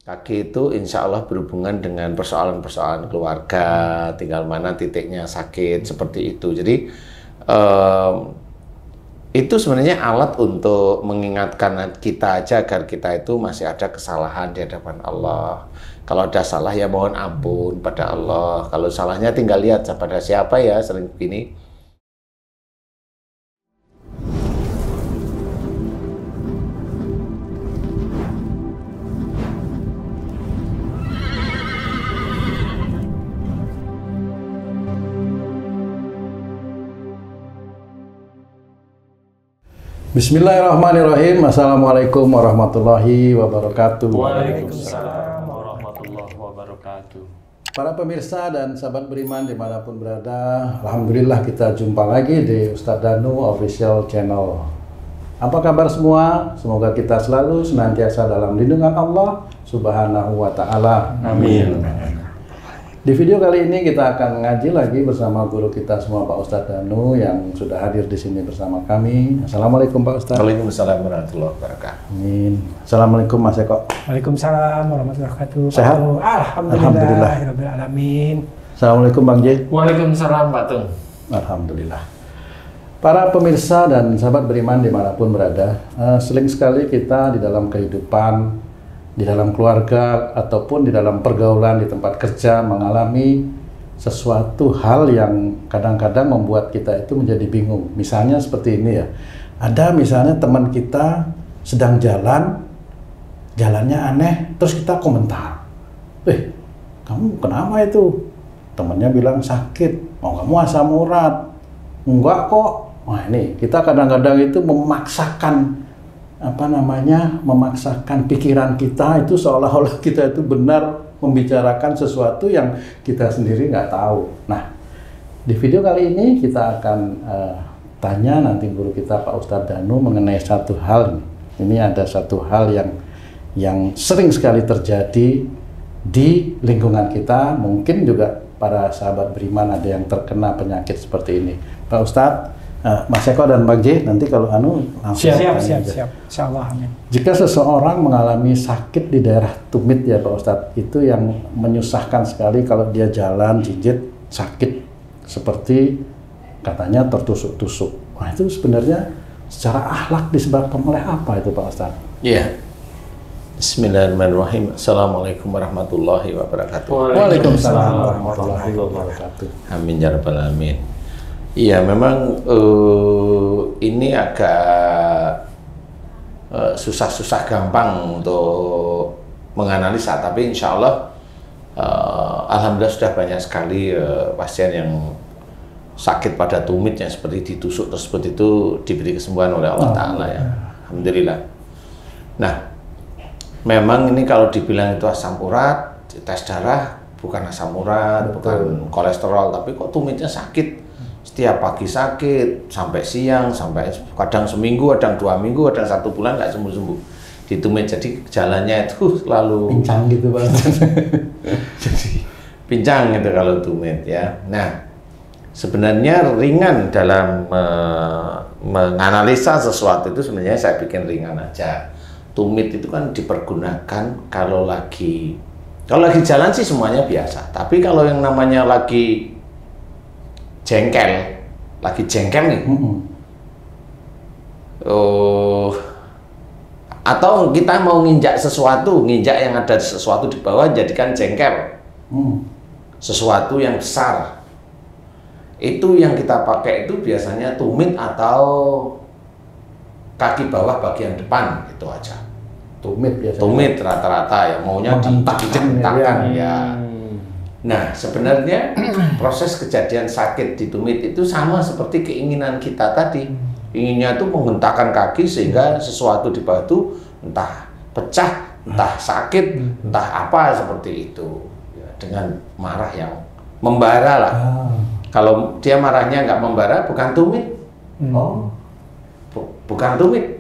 Kaki itu insya Allah berhubungan dengan persoalan-persoalan keluarga, tinggal mana titiknya sakit, seperti itu. Jadi itu sebenarnya alat untuk mengingatkan kita aja agar kita itu masih ada kesalahan di hadapan Allah. Kalau ada salah ya mohon ampun pada Allah. Kalau salahnya tinggal lihat pada siapa ya, sering begini. Bismillahirrahmanirrahim. Assalamualaikum warahmatullahi wabarakatuh. Waalaikumsalam warahmatullahi wabarakatuh. Para pemirsa dan sahabat beriman dimanapun berada, alhamdulillah kita jumpa lagi di Ustadz Danu Official Channel. Apa kabar semua? Semoga kita selalu senantiasa dalam lindungan Allah Subhanahu wa Ta'ala. Amin. Di video kali ini kita akan ngaji lagi bersama guru kita semua, Pak Ustadz Danu, yang sudah hadir di sini bersama kami. Assalamualaikum Pak Ustadz. Waalaikumsalam warahmatullahi wabarakatuh. Amin. Assalamualaikum Mas Eko. Waalaikumsalam warahmatullahi wabarakatuh. Sehat? Alhamdulillah. Rabbil alamin. Assalamualaikum Bang J. Waalaikumsalam Pak Tung. Alhamdulillah. Para pemirsa dan sahabat beriman dimanapun berada, sering sekali kita di dalam kehidupan, di dalam keluarga, ataupun di dalam pergaulan di tempat kerja mengalami sesuatu hal yang kadang-kadang membuat kita itu menjadi bingung. Misalnya seperti ini ya, ada misalnya teman kita sedang jalannya aneh, terus kita komentar, kamu kenapa itu? Temannya bilang sakit, kamu asam urat. Enggak kok. Wah ini, kita kadang-kadang itu memaksakan memaksakan pikiran kita itu seolah-olah kita itu benar membicarakan sesuatu yang kita sendiri nggak tahu. Nah, di video kali ini kita akan tanya nanti guru kita Pak Ustadz Danu mengenai satu hal. Ini ada satu hal yang sering sekali terjadi di lingkungan kita. Mungkin juga para sahabat beriman ada yang terkena penyakit seperti ini. Pak Ustadz, Mas Eko dan Bang J, nanti kalau langsung Siap. Insyaallah, amin. Jika seseorang mengalami sakit di daerah tumit ya Pak Ustadz, itu yang menyusahkan sekali kalau dia jalan jinjit sakit seperti katanya tertusuk-tusuk. Nah itu sebenarnya secara akhlak disebabkan oleh apa itu Pak Ustadz? Iya. Bismillahirrahmanirrahim. Assalamualaikum warahmatullahi wabarakatuh. Waalaikumsalam warahmatullahi wabarakatuh. Amin ya rabbal alamin. Iya, memang ini agak susah-susah gampang untuk menganalisa, tapi insya Allah alhamdulillah sudah banyak sekali pasien yang sakit pada tumit yang seperti ditusuk tersebut itu diberi kesembuhan oleh Allah Ta'ala ya. Alhamdulillah. Nah, memang ini kalau dibilang itu asam urat, tes darah bukan asam urat, bukan kolesterol, tapi kok tumitnya sakit. Setiap pagi sakit, sampai siang, sampai kadang seminggu, kadang 2 minggu, kadang 1 bulan nggak sembuh-sembuh. Di tumit, jadi jalannya itu selalu pincang gitu Pak. Jadi pincang gitu kalau tumit ya. Nah, sebenarnya ringan dalam menganalisa sesuatu itu sebenarnya saya bikin ringan aja. Tumit itu kan dipergunakan kalau lagi jalan sih semuanya biasa. Tapi kalau yang namanya lagi jengkel nih, atau kita mau nginjak yang ada sesuatu di bawah jadikan jengkel, sesuatu yang besar, itu yang kita pakai itu biasanya tumit atau kaki bawah bagian depan, itu aja. Tumit biasanya. Tumit rata-rata ya, maunya dihentakkan ya. Nah, sebenarnya proses kejadian sakit di tumit itu sama seperti keinginan kita tadi. Inginnya itu menghentakkan kaki sehingga sesuatu di bawah itu entah pecah, entah sakit, entah apa seperti itu. Ya, dengan marah yang membara lah. Kalau dia marahnya nggak membara, bukan tumit. Bukan tumit.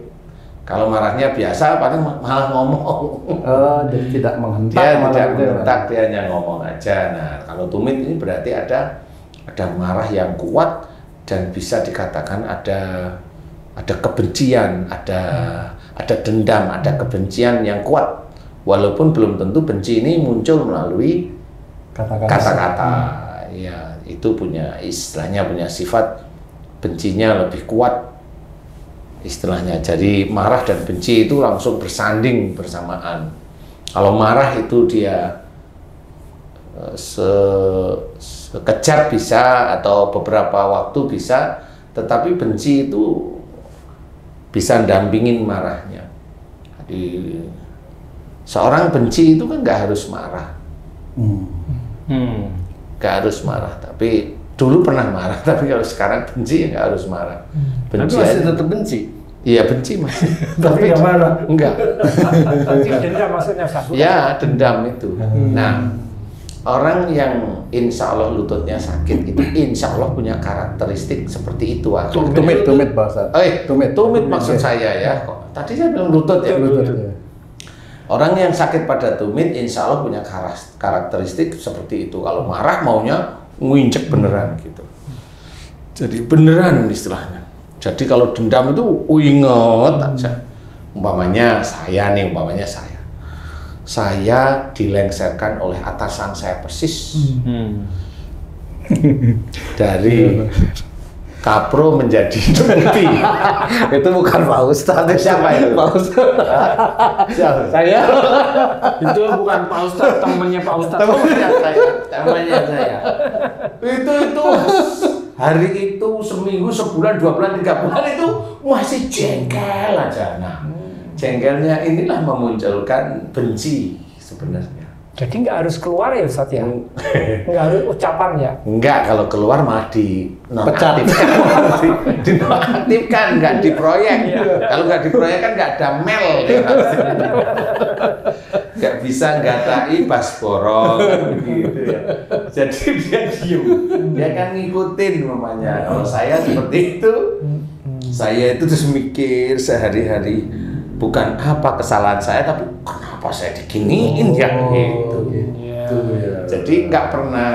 Kalau marahnya biasa, paling malah ngomong. Jadi tidak menghentak. Dia tidak menghentak, dia hanya ngomong aja. Nah, kalau tumit ini berarti ada marah yang kuat dan bisa dikatakan ada kebencian, ada dendam, ada kebencian yang kuat Walaupun belum tentu benci ini muncul melalui kata-kata. Ya, itu punya istilahnya, punya sifat bencinya lebih kuat istilahnya. Jadi marah dan benci itu langsung bersanding bersamaan. Kalau marah itu dia sekejap bisa atau beberapa waktu bisa, tetapi benci itu bisa dampingin marahnya. Jadi seorang benci itu kan nggak harus marah, nggak harus marah. Tapi dulu pernah marah, tapi kalau sekarang benci ya nggak harus marah. Benci tapi masih aja. tetap benci. Iya, benci masih. Tapi nggak marah. Enggak. Dendam maksudnya Ustaz. Ya, dendam itu. Nah, orang yang insya Allah lututnya sakit itu insya Allah punya karakteristik seperti itu. Tumit bahasa. Tumit maksud saya ya. Tadi saya bilang lutut ya. Lutut. Orang yang sakit pada tumit insya Allah punya karakteristik seperti itu. Kalau marah maunya nginjek beneran gitu. Jadi beneran istilahnya. Jadi kalau dendam itu inget aja. Umpamanya saya. Saya dilengserkan oleh atasan saya persis. Dari kapro menjadi deputi. Itu bukan Pak Ustadz. Siapa itu? Pak Ustadz. Siapa? Saya. Itu bukan Pak Ustadz, temannya Pak Ustadz. Temannya saya. Itu hari itu seminggu, sebulan, 2 bulan, 3 bulan itu masih jengkel aja. Nah, jengkelnya inilah memunculkan benci sebenarnya. Jadi nggak harus keluar ya Ustaz ya? Nggak harus ucapan ya? Enggak, kalau keluar malah dinonaktifkan, nggak diproyek. Kalau nggak diproyek kan nggak ada mel. Ya. Nggak bisa nggatai Baskoro gitu ya. Jadi dia diem, dia kan ngikutin mamanya. Kalau saya seperti itu, saya itu terus mikir sehari-hari, bukan apa kesalahan saya, tapi kenapa saya diginiin ya gitu. Jadi nggak pernah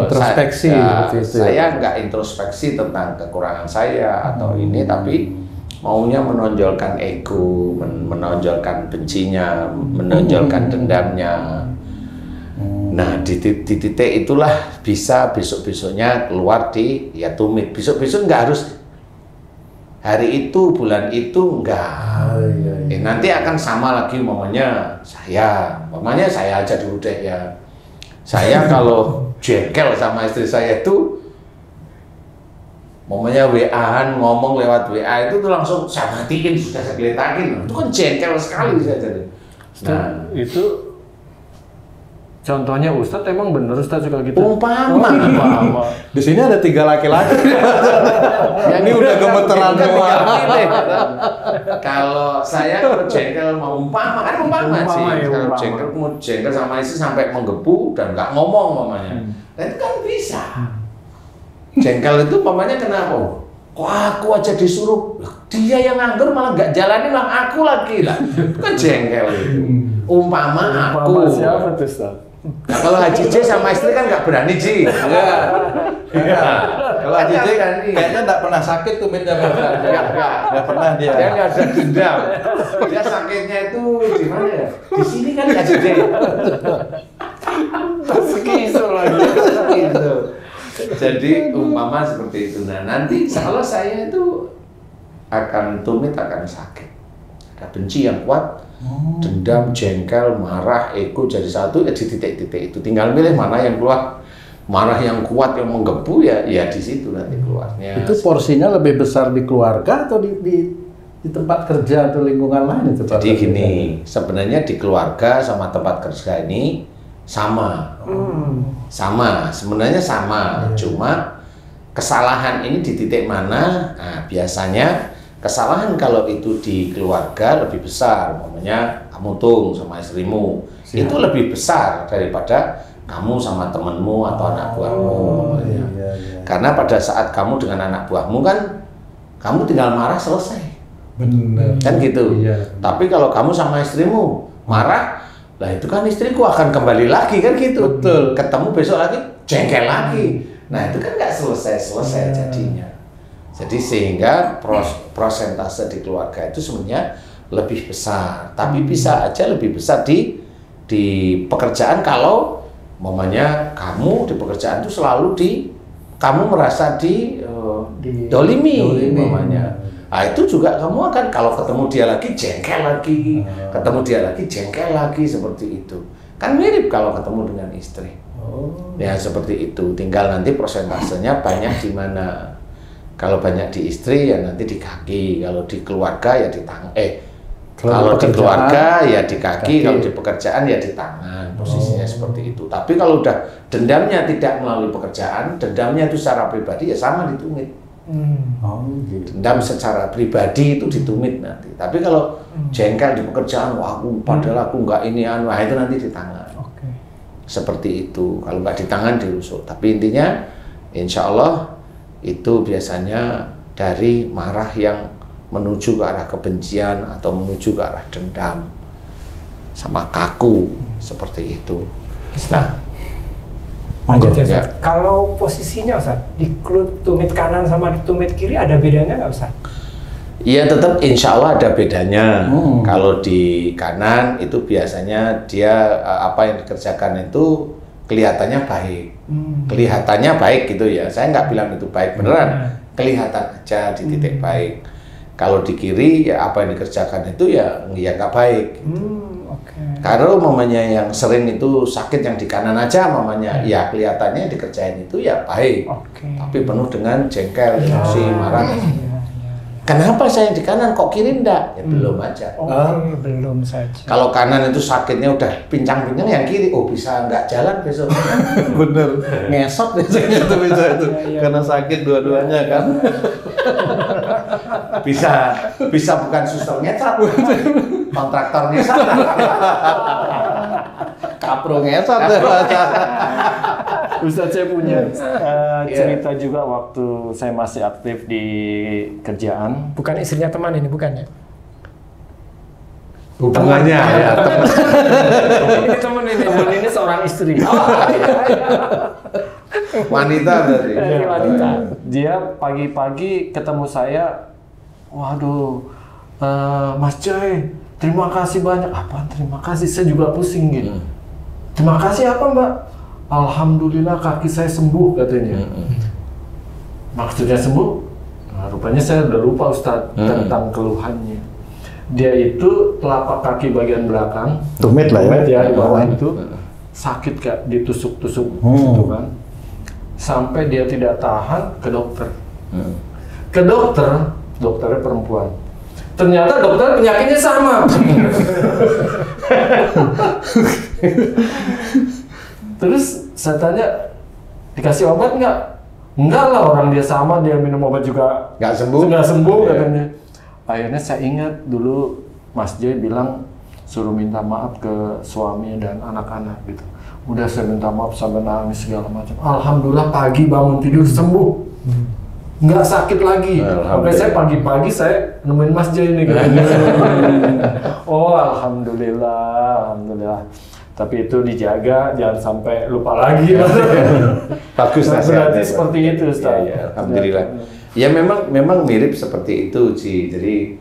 introspeksi. Saya nggak introspeksi tentang kekurangan saya atau ini, tapi maunya menonjolkan ego, menonjolkan bencinya, menonjolkan dendamnya. Nah, di titik itulah bisa besok-besoknya keluar di ya tumit. Besok-besok nggak harus hari itu, bulan itu, enggak. Nanti akan sama lagi umpamanya saya aja dulu deh ya. Saya kalau jengkel sama istri saya itu umpamanya WA-an, ngomong lewat WA itu tuh langsung saya matiin, sudah saya geletakin. Itu kan jengkel sekali saya jadi. Nah, itu contohnya Ustadz emang bener Ustadz suka gitu? Umpama. Di sini ada 3 laki-laki. Yang ini udah gemeteran semua. Kalau saya jengkel mau umpama sih. Ya, Kalau jengkel sama istri sampai menggebu dan nggak ngomong mamanya. Nah itu kan bisa. Jengkel itu umpamanya kenapa? Kok aku aja disuruh, dia yang nganggur malah nggak jalanin, malah aku lagi lah. Itu kan jengkel itu. Umpama aku. Siapa tuh Ustaz? Nah, kalau Haji J sama istri kan nggak berani Ji. Kalau Haji J kan kayaknya nggak pernah sakit tuh beda. Nggak pernah dia. Dia nggak ada dendam. Dia sakitnya itu di mana ya? Di sini kan Haji J. Sekisul lagi. Gitu. Jadi umpama seperti itu. Nah nanti kalau saya itu akan tumit, akan sakit. Ada benci yang kuat, dendam, jengkel, marah, ego jadi satu ya di titik-titik itu. Tinggal milih mana yang keluar. Marah yang kuat yang menggebu ya di situ nanti keluarnya. Itu porsinya lebih besar di keluarga atau di tempat kerja atau lingkungan lain itu? Jadi gini, sebenarnya di keluarga sama tempat kerja ini sama. Sama, sebenarnya sama. Cuma kesalahan ini di titik mana? Nah, biasanya kesalahan kalau itu di keluarga lebih besar, umpamanya kamu tung sama istrimu, itu lebih besar daripada kamu sama temenmu atau anak buahmu. Karena pada saat kamu dengan anak buahmu kan, kamu tinggal marah selesai. Benar. Kan gitu. Iya. Tapi kalau kamu sama istrimu marah, lah itu kan istriku akan kembali lagi kan gitu. Betul. Ketemu besok lagi, jengkel lagi. Nah itu kan nggak selesai jadinya. Jadi sehingga prosentase di keluarga itu sebenarnya lebih besar. Tapi bisa aja lebih besar di pekerjaan kalau umpamanya kamu di pekerjaan itu selalu kamu merasa dolimi umpamanya. Nah, itu juga kamu akan kalau ketemu dia lagi jengkel lagi, ketemu dia lagi jengkel lagi seperti itu. Kan mirip kalau ketemu dengan istri. Ya seperti itu. Tinggal nanti persentasenya banyak di mana. Kalau banyak di istri ya nanti di kaki, kalau di keluarga ya di tangan. Kalau di keluarga ya di kaki, kalau di pekerjaan ya di tangan. Posisinya seperti itu. Tapi kalau udah dendamnya tidak melalui pekerjaan, dendamnya itu secara pribadi ya sama ditumit. Dendam secara pribadi itu ditumit nanti. Tapi kalau jengkel di pekerjaan, wah padahal aku nggak ini wah itu nanti di tangan. Seperti itu. Kalau nggak di tangan dirusuk. Tapi intinya, insya Allah itu biasanya dari marah yang menuju ke arah kebencian atau menuju ke arah dendam sama kaku seperti itu. Nah. Lanjut ya, Ustaz. Kalau posisinya Ustaz, di tumit kanan sama di tumit kiri ada bedanya nggak Ustaz? Iya tetap insya Allah ada bedanya. Kalau di kanan itu biasanya dia apa yang dikerjakan itu kelihatannya baik. Kelihatannya baik gitu ya. Saya nggak bilang itu baik beneran. Kelihatan aja di titik baik. Kalau di kiri ya apa yang dikerjakan itu ya nggak baik. Kalau mamanya yang sering itu sakit yang di kanan aja mamanya, ya kelihatannya dikerjain itu ya baik, tapi penuh dengan jengkel, emosi, marah. Kenapa saya yang di kanan kok kiri enggak? Ya belum aja. Belum saja. Kalau kanan itu sakitnya udah pincang-pincang, yang kiri bisa nggak jalan besok. Bener, ngesot biasanya tuh bisa itu, karena sakit dua-duanya kan. bisa bukan suster ngesot, kontraktor ngesot. Kapro ngesot. Ustaz, saya punya cerita juga waktu saya masih aktif di kerjaan. Bukan istrinya teman ini, bukan ya? Hubungannya ya teman. Ini teman ini seorang istri. Wanita berarti. Wanita. Dia pagi-pagi ketemu saya, waduh, Mas Joy, terima kasih banyak. Apa terima kasih? Saya juga pusing gitu. Terima kasih apa Mbak? Alhamdulillah kaki saya sembuh katanya. Maksudnya sembuh? Nah, rupanya saya udah lupa Ustadz tentang keluhannya. Dia itu telapak kaki bagian belakang, tumit lah ya, di bawah itu sakit Kak, ditusuk-tusuk gitu kan. Sampai dia tidak tahan ke dokter. Ke dokter, dokternya perempuan. Ternyata dokter penyakitnya sama. Terus saya tanya, dikasih obat nggak? Enggak lah, orang dia sama, dia minum obat juga nggak sembuh katanya. Akhirnya saya ingat dulu Mas Joy bilang suruh minta maaf ke suami dan anak-anak gitu. Udah saya minta maaf sampai nangis segala macam. Alhamdulillah pagi bangun tidur sembuh, nggak sakit lagi. Sampai saya pagi-pagi saya nemuin Mas Joy ini gitu. Oh alhamdulillah. Tapi itu dijaga, jangan sampai lupa lagi. Bagus nasihatnya. Berarti seperti itu, Ustaz. Ya, alhamdulillah. Ya memang mirip seperti itu, Ci. Jadi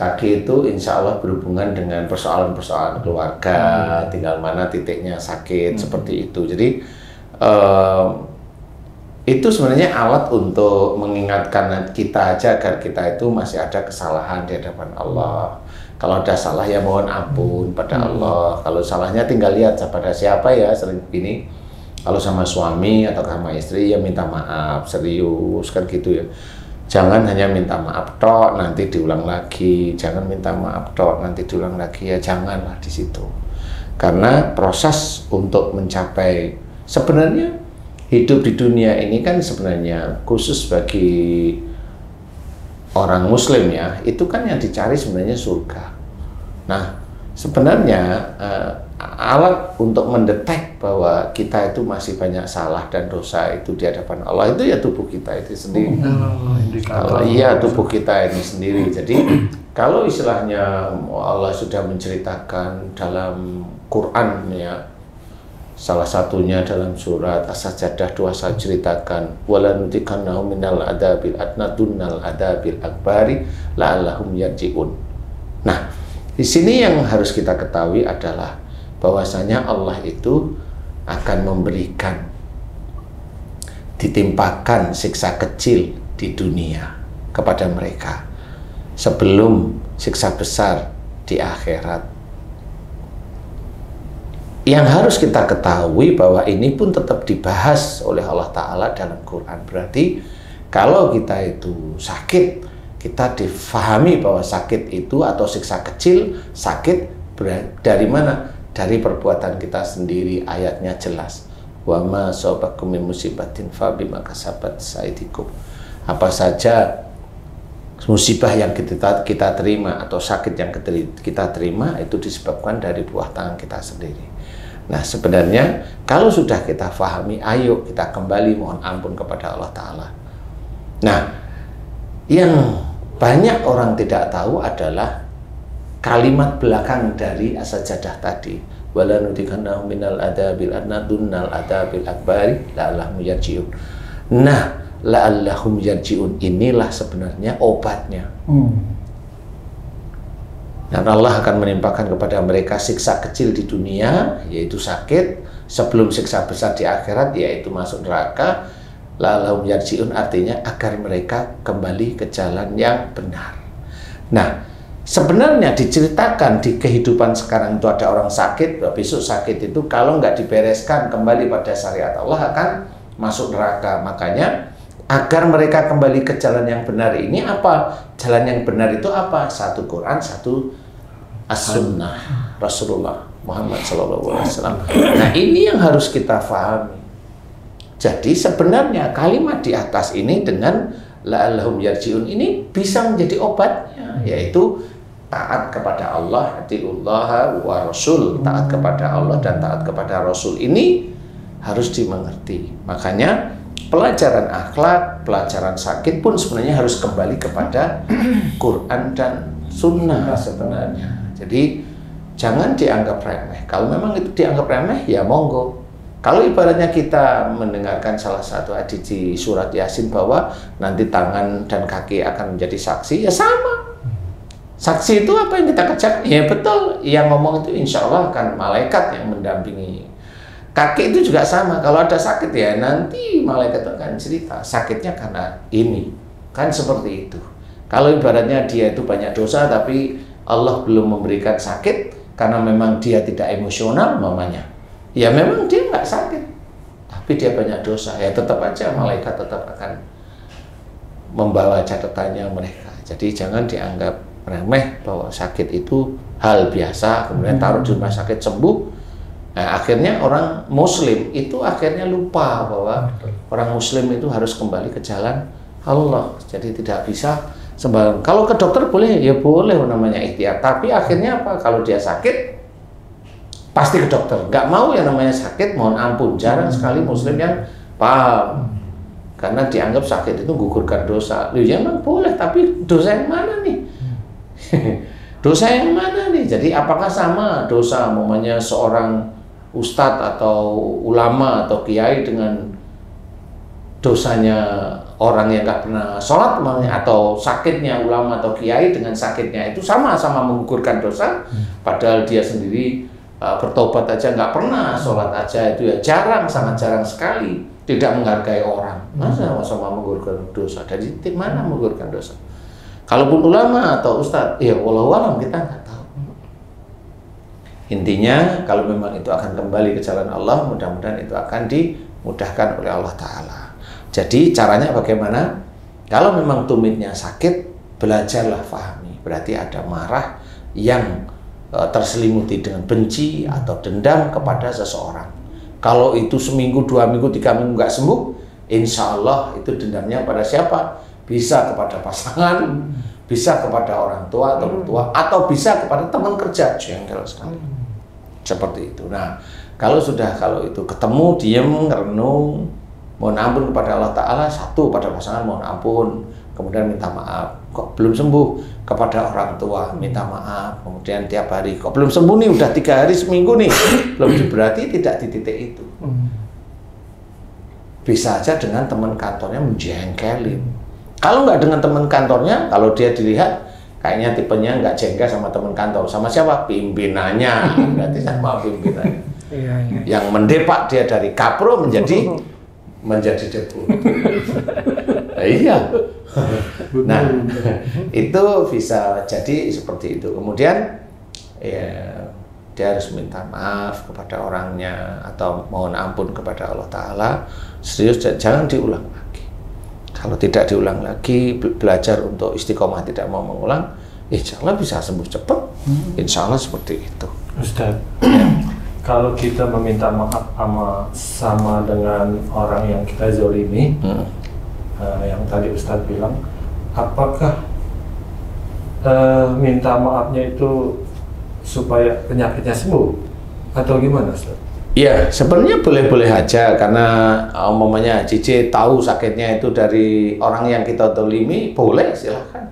kaki itu insya Allah berhubungan dengan persoalan-persoalan keluarga, tinggal mana titiknya sakit, seperti itu. Jadi itu sebenarnya alat untuk mengingatkan kita aja agar kita itu masih ada kesalahan di hadapan Allah. Kalau ada salah ya mohon ampun pada Allah. Kalau salahnya tinggal lihat pada siapa ya, sering begini. Kalau sama suami atau sama istri ya minta maaf, serius kan gitu ya. Jangan hanya minta maaf tok nanti diulang lagi. Jangan minta maaf tok nanti diulang lagi ya, janganlah di situ. Karena proses untuk mencapai sebenarnya hidup di dunia ini kan sebenarnya khusus bagi orang muslim ya, itu kan yang dicari sebenarnya surga. Nah, sebenarnya alat untuk mendetek bahwa kita itu masih banyak salah dan dosa itu di hadapan Allah itu ya tubuh kita itu sendiri. Kalau iya tubuh kita ini sendiri. Jadi kalau istilahnya Allah sudah menceritakan dalam Quran ya, salah satunya dalam surat As-Sajdah 2 saya ceritakan walanutikannahu minal adabil adna dunnal adabil akbari la'allahum yarji'un. Nah, Di sini yang harus kita ketahui adalah bahwasanya Allah itu akan memberikan, ditimpakan siksa kecil di dunia kepada mereka sebelum siksa besar di akhirat. Yang harus kita ketahui bahwa ini pun tetap dibahas oleh Allah Ta'ala dalam Quran. Berarti kalau kita itu sakit, kita difahami bahwa sakit itu atau siksa kecil, sakit dari mana? Dari perbuatan kita sendiri. Ayatnya jelas. Wa ma asabakum min musibatin fa bima kasabat aydikum. Apa saja musibah yang kita terima atau sakit yang kita terima itu disebabkan dari buah tangan kita sendiri. Nah, sebenarnya kalau sudah kita fahami, ayo kita kembali mohon ampun kepada Allah Ta'ala. Nah, yang banyak orang tidak tahu adalah kalimat belakang dari as-sajadah tadi. Wala nutikannahum minal adabil adna dunnal adabil akbari la'allahum yarji'un. Nah, la'allahum yarji'un inilah sebenarnya obatnya. Dan Allah akan menimpakan kepada mereka siksa kecil di dunia, yaitu sakit, sebelum siksa besar di akhirat, yaitu masuk neraka. La'allahum yarji'un artinya agar mereka kembali ke jalan yang benar. Nah, sebenarnya diceritakan di kehidupan sekarang itu ada orang sakit, besok sakit itu kalau nggak dibereskan kembali pada syariat Allah akan masuk neraka. Makanya agar mereka kembali ke jalan yang benar ini apa? Jalan yang benar itu apa? Satu Quran, satu As-Sunnah Rasulullah Muhammad SAW. Nah, ini yang harus kita pahami. Jadi sebenarnya kalimat di atas ini dengan la'allahum yarji'un ini bisa menjadi obatnya, yaitu taat kepada Allah, atiullah wa rasul, taat kepada Allah dan taat kepada Rasul ini harus dimengerti. Makanya pelajaran akhlak, pelajaran sakit pun sebenarnya harus kembali kepada Quran dan Sunnah sebenarnya. Jadi jangan dianggap remeh. Kalau memang itu dianggap remeh, ya monggo. Kalau ibaratnya kita mendengarkan salah satu hadis di surat Yasin bahwa nanti tangan dan kaki akan menjadi saksi, ya sama. Saksi itu apa yang kita kerjakan? Ya betul. Yang ngomong itu insya Allah akan malaikat yang mendampingi. Kaki itu juga sama. Kalau ada sakit ya nanti malaikat akan cerita sakitnya karena ini. Kan seperti itu. Kalau ibaratnya dia itu banyak dosa tapi Allah belum memberikan sakit karena memang dia tidak emosional mamanya. Ya memang dia nggak sakit, tapi dia banyak dosa. Ya tetap aja malaikat tetap akan membawa catatannya mereka. Jadi jangan dianggap remeh bahwa sakit itu hal biasa. Kemudian taruh di rumah sakit sembuh. Nah, akhirnya orang Muslim itu akhirnya lupa bahwa orang Muslim itu harus kembali ke jalan Allah. Jadi tidak bisa sembarang. Kalau ke dokter boleh, ya boleh namanya ikhtiar. Tapi akhirnya apa? Kalau dia sakit, pasti ke dokter. Nggak mau yang namanya sakit, mohon ampun. Jarang sekali Muslim yang paham. Karena dianggap sakit itu gugurkan dosa. Loh, ya memang boleh, tapi dosa yang mana nih? Dosa yang mana nih? Jadi apakah sama dosa umpamanya seorang ustadz atau ulama atau kiai dengan dosanya orang yang nggak pernah sholat atau sakitnya ulama atau kiai dengan sakitnya itu sama-sama menggugurkan dosa, padahal dia sendiri bertobat aja nggak pernah, sholat aja itu ya jarang, sangat jarang sekali, tidak menghargai orang, masa sama-sama menggugurkan dosa. Dari mana menggugurkan dosa? Kalaupun ulama atau ustadz, ya wallahu alam kita nggak tahu. Intinya kalau memang itu akan kembali ke jalan Allah, mudah-mudahan itu akan dimudahkan oleh Allah Ta'ala. Jadi caranya bagaimana? Kalau memang tumitnya sakit, belajarlah fahami. Berarti ada marah yang terselimuti dengan benci atau dendam kepada seseorang. Kalau itu seminggu, 2 minggu, 3 minggu nggak sembuh, insya Allah itu dendamnya pada siapa? Bisa kepada pasangan, bisa kepada orang tua atau mertua, atau bisa kepada teman kerja. Jengkel sekali. Seperti itu. Nah, kalau itu ketemu, diem, renung, mohon ampun kepada Allah Ta'ala, satu pada pasangan mohon ampun, kemudian minta maaf. Kok belum sembuh? Kepada orang tua minta maaf, kemudian tiap hari kok belum sembuh nih, udah 3 hari seminggu nih belum, berarti tidak di titik itu. Bisa aja dengan teman kantornya menjengkelin. Kalau nggak dengan teman kantornya, kalau dia dilihat kayaknya tipenya nggak jengkel sama teman kantor. Sama siapa? Pimpinannya. Berarti sama pimpinannya. Iya, iya. Yang mendepak dia dari kapro menjadi deputi. Iya. Nah, itu bisa jadi seperti itu. Kemudian ya dia harus minta maaf kepada orangnya atau mohon ampun kepada Allah Ta'ala. Serius, jangan diulang lagi. Kalau tidak diulang lagi, belajar untuk istiqomah tidak mau mengulang, insya Allah bisa sembuh cepat. Insya Allah seperti itu. Ustaz, kalau kita meminta maaf sama dengan orang yang kita zolimi, yang tadi Ustadz bilang, apakah minta maafnya itu supaya penyakitnya sembuh atau gimana, Ustaz? Iya, sebenarnya boleh-boleh aja karena umpamanya Cici tahu sakitnya itu dari orang yang kita zolimi, boleh silahkan.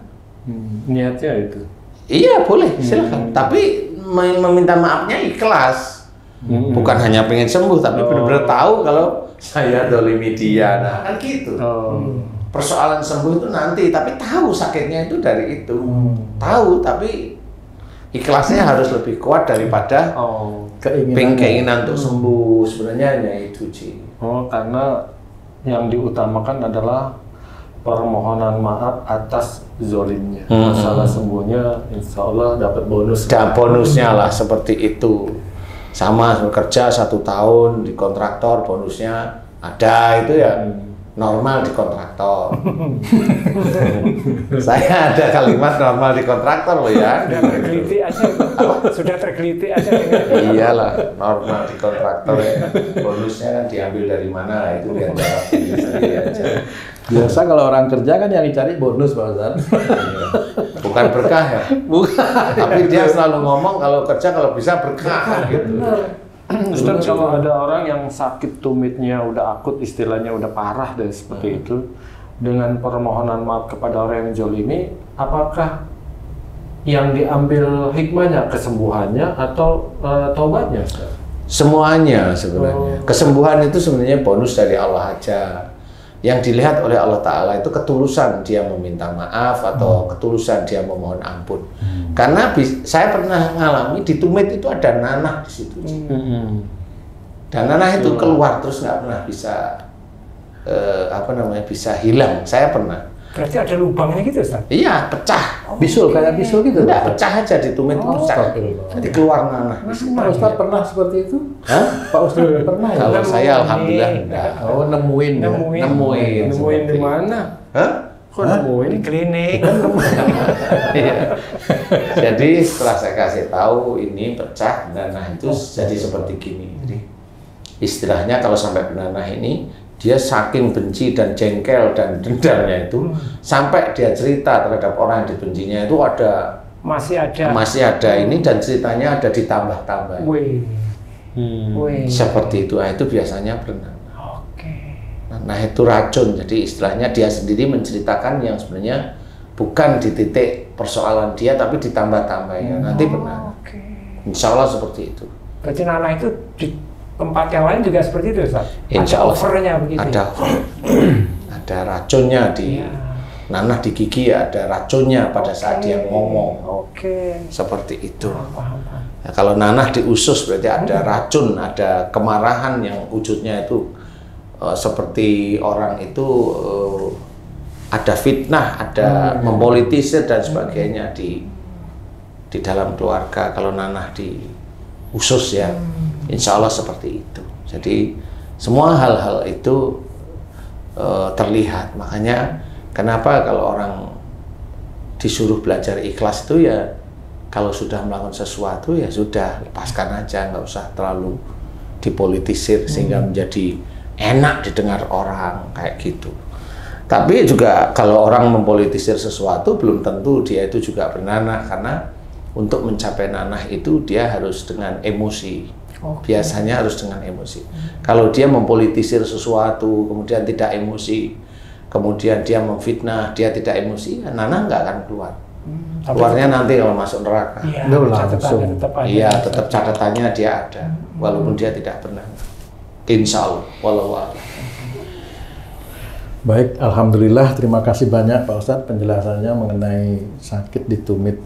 Niatnya itu? Iya boleh silahkan, tapi meminta maafnya ikhlas. Bukan hanya pengen sembuh, tapi benar-benar tahu kalau saya zolimi dia. Nah kan gitu. Persoalan sembuh itu nanti, tapi tahu sakitnya itu dari itu. Tahu, tapi ikhlasnya harus lebih kuat daripada keinginan untuk sembuh. Sebenarnya hanya itu, Ci. Karena yang diutamakan adalah permohonan maaf atas zolimnya. Masalah sembuhnya insya Allah dapat bonus. Dan bonusnya lah seperti itu. Sama kerja 1 tahun di kontraktor, bonusnya ada, itu ya normal di kontraktor. Saya ada kalimat normal di kontraktor loh ya. Sudah tergeliti aja. Iyalah, normal di kontraktor ya. Bonusnya kan diambil dari mana, itu biar jawab sendiri aja. Biasa kalau orang kerja kan yang dicari bonus, Pak Ustadz. Bukan berkah ya? Bukan. Tapi dia selalu ngomong kalau kerja kalau bisa berkah gitu. Ustaz, kalau ada orang yang sakit tumitnya udah akut, istilahnya udah parah deh seperti itu, dengan permohonan maaf kepada orang yang zolimi, apakah yang diambil hikmahnya kesembuhannya atau taubatnya, Ustaz? Semuanya sebenarnya. Kesembuhan itu sebenarnya bonus dari Allah aja. Yang dilihat oleh Allah Ta'ala itu ketulusan dia meminta maaf atau ketulusan dia memohon ampun. Karena saya pernah ngalami di tumit itu ada nanah di situ. Dan nanah itu keluar terus nggak pernah bisa bisa hilang. Saya pernah. Berarti ada lubangnya gitu, Ustaz? Iya, pecah. Bisul, kayak bisul gitu? Enggak, pecah aja di tumit itu pecah. Jadi keluar nanah. Pak Ustadz pernah seperti itu? Hah? Pak Ustadz pernah ya? Kalau saya alhamdulillah enggak. Oh, nemuin Nemuin di mana? Hah? Kok nemuin? Di klinik. Iya. Jadi setelah saya kasih tahu ini pecah, nanah itu jadi seperti gini. Jadi istilahnya kalau sampai nanah ini, dia saking benci dan jengkel dan dendamnya itu sampai dia cerita terhadap orang yang dibencinya itu masih ada ini, dan ceritanya ada ditambah-tambah. Seperti itu. Nah, itu biasanya benar. Nah itu racun, jadi istilahnya dia sendiri menceritakan yang sebenarnya bukan di titik persoalan dia, tapi ditambah-tambahnya. Nanti benar. Insya Allah seperti itu. Berarti nanah itu di tempat yang lain juga seperti itu, Ustaz? Insya Allah. Ada overnya begitu? Ada racunnya di nanah di gigi, ada racunnya pada saat dia ngomong. Seperti itu. Nah, kalau nanah di usus berarti ada racun, ada kemarahan yang wujudnya itu seperti orang itu ada fitnah, ada mempolitisir dan sebagainya di dalam keluarga. Kalau nanah di usus ya, insya Allah seperti itu. Jadi semua hal-hal itu terlihat. Makanya kenapa kalau orang disuruh belajar ikhlas itu ya, kalau sudah melakukan sesuatu ya sudah, lepaskan aja, nggak usah terlalu dipolitisir sehingga menjadi enak didengar orang kayak gitu. Tapi juga kalau orang mempolitisir sesuatu belum tentu dia itu juga bernanah, karena untuk mencapai nanah itu dia harus dengan emosi. Biasanya harus dengan emosi. Kalau dia mempolitisir sesuatu kemudian tidak emosi, kemudian dia memfitnah, dia tidak emosi, ya nanah nggak akan keluar. Keluarnya nanti kalau masuk neraka. Iya, tetap catatannya dia ada, walaupun dia tidak pernah. Insya Allah, walau Baik, alhamdulillah. Terima kasih banyak Pak Ustadz penjelasannya mengenai sakit di tumit.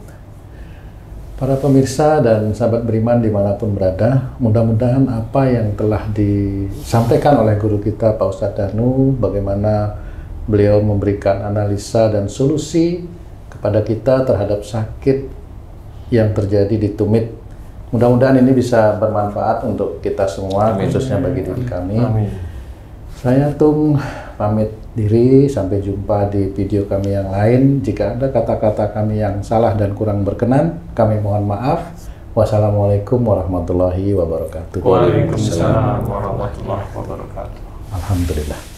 Para pemirsa dan sahabat beriman dimanapun berada, mudah-mudahan apa yang telah disampaikan oleh guru kita Pak Ustadz Danu, bagaimana beliau memberikan analisa dan solusi kepada kita terhadap sakit yang terjadi di tumit. Mudah-mudahan ini bisa bermanfaat untuk kita semua, khususnya bagi diri kami. Amin. Saya Tung pamit diri, sampai jumpa di video kami yang lain. Jika ada kata-kata kami yang salah dan kurang berkenan, kami mohon maaf. Wassalamualaikum warahmatullahi wabarakatuh. Waalaikumsalam warahmatullahi wabarakatuh. Alhamdulillah.